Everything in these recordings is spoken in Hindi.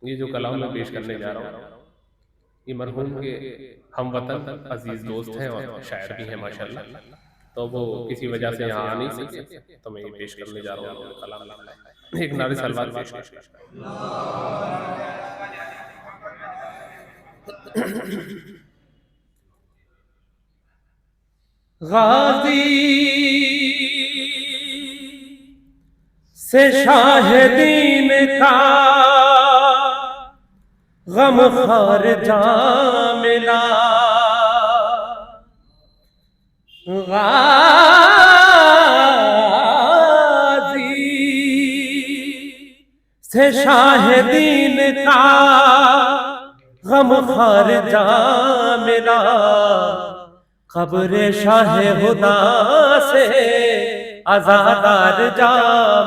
ये जो कलाम मैं पेश करने जा रहा हूँ, ये मरहूम के हम वतन अजीज दोस्त हैं और शायर भी हैं माशाल्लाह। तो वो किसी वजह से यहाँ आ नहीं सकते, तो मैं ये पेश करने जा रहा हूँ। उन्होंने कलाम लिखा है, एक नारे सलवार पेश करता हूँ। गाजी से शाहिदीन का गम खार जा मिला, गाजी से शाहिदीन का गम खार जा मिला, खबरे शाह खुदा से आजादार जा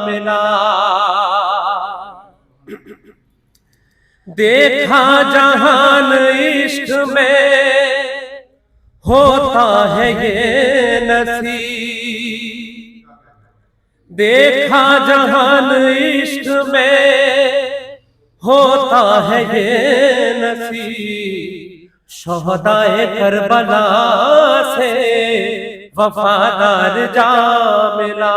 मिला। देखा जहान इश्क में होता है ये नसीब, देखा जहान इश्क में होता है ये नसीब, शोहदाए करबला से वफादार जा मिला।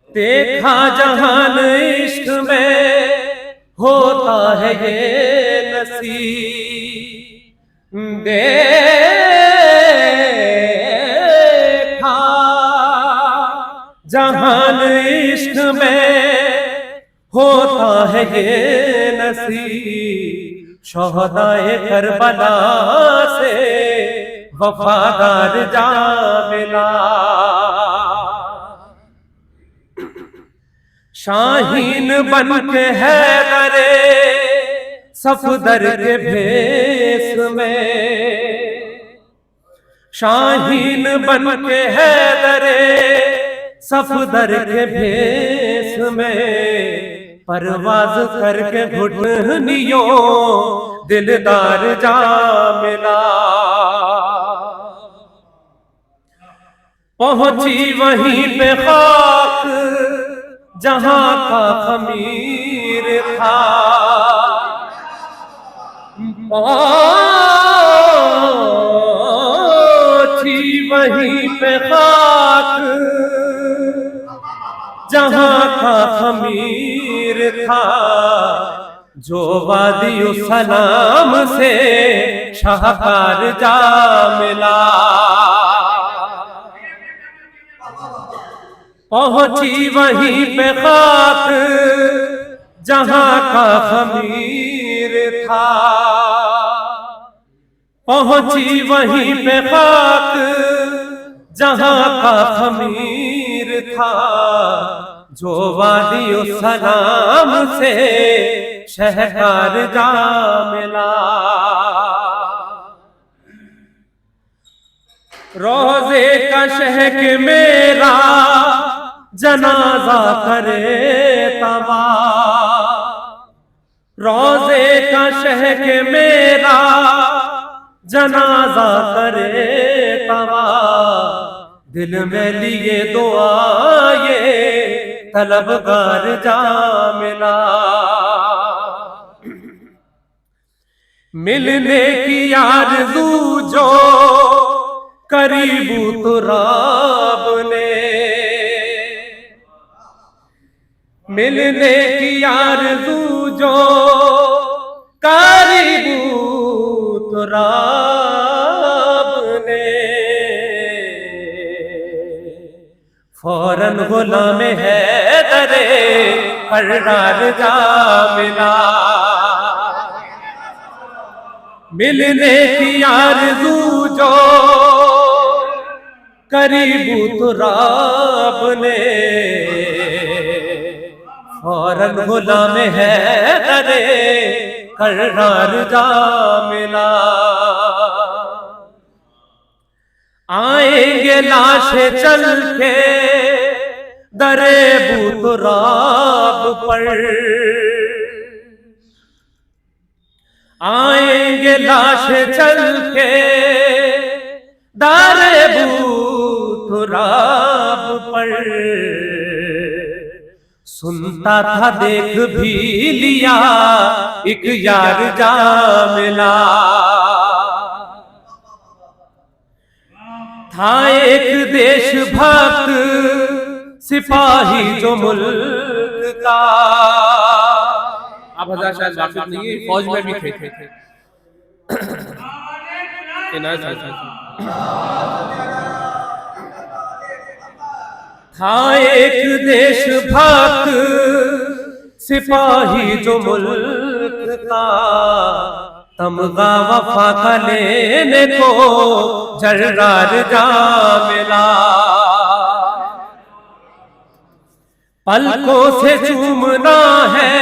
देखा जहान इश्क में होता है ये नसीब, देखा जहान इश्क में होता है ये नसीब, शोहदाए करबला से वफादार जा मिला। शाहीन बन के हैदरे सफदर के भेस में, शाहीन बन के हैदरे सफदर के भेस में, परवाज करके घुटनियों दिलदार जा मिला। पहुंची वहीं पे खाक जहां का खमीर था, पहुंची वहीं पे खाक जहां का खमीर था, जो वादियो सलाम से शाहकार जा मिला। पहुंची वहीं पे खाक जहां का खमीर था, पहुंची वहीं पे खाक जहां का खमीर था, जो वादियो सलाम से शहकार जा मिला। रोजे का शहक मेरा जनाजा करे तबा, रोजे का शहक मेरा जनाजा करे तबा, दिल में लिए दुआ ये तलबगार जा मिला। मिलने की आरज़ू जो करीबू तो रब ने, मिलने की आरज़ू जो करीबू तो रब ने, फौरन गुलाम हैदरे फर्रार जा मिला। मिलने की आरज़ू जो करीबू तो रब ने, फौरन गुलाम हैदरे फर्रार जा मिला। आएंगे लाशें चल के दरे बूतराब पर, आएंगे लाशें चल के दरे बूतराब पर, सुनता था देख भी लिया एक यार जा मिला, था एक देशभक्त सिपाही जो मुल्क का। आप हजार शायद वाकिफ नहीं है, फौज में भी थे। था एक देशभक्त सिपाही जो मुल्क का, तमगा वफा का लेने को जर्रार जा मिला। पलकों से चूमना है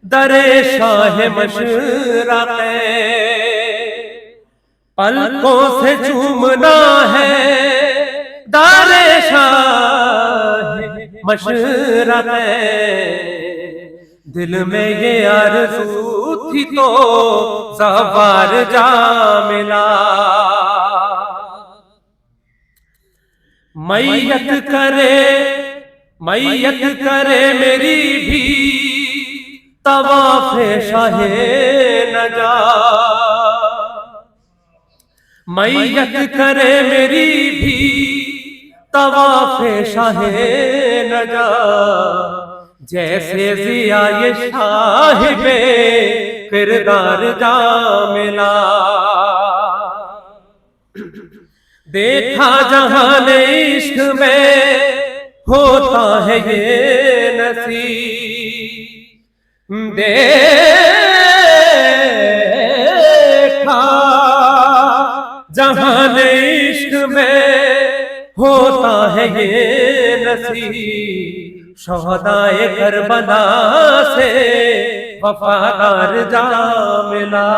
दरे शाह मशरक़े, पलकों से चूमना है दरे शाह मशरक़े। दिल में ये आरज़ू थी तो सवार जा मिला। मैयत करे मेरी भी तवाफ़े शाहे नजा, मैयत करे मेरी भी तवाफ़े शाहे नजा। जैसे जिया ये शाहिबे किरदार जा मिला। देखा जहां इश्क में होता है ये नसीब, देखा जहां इश्क में होता है ये नसीब। शोहदाए करबला से वफादार जा मिला।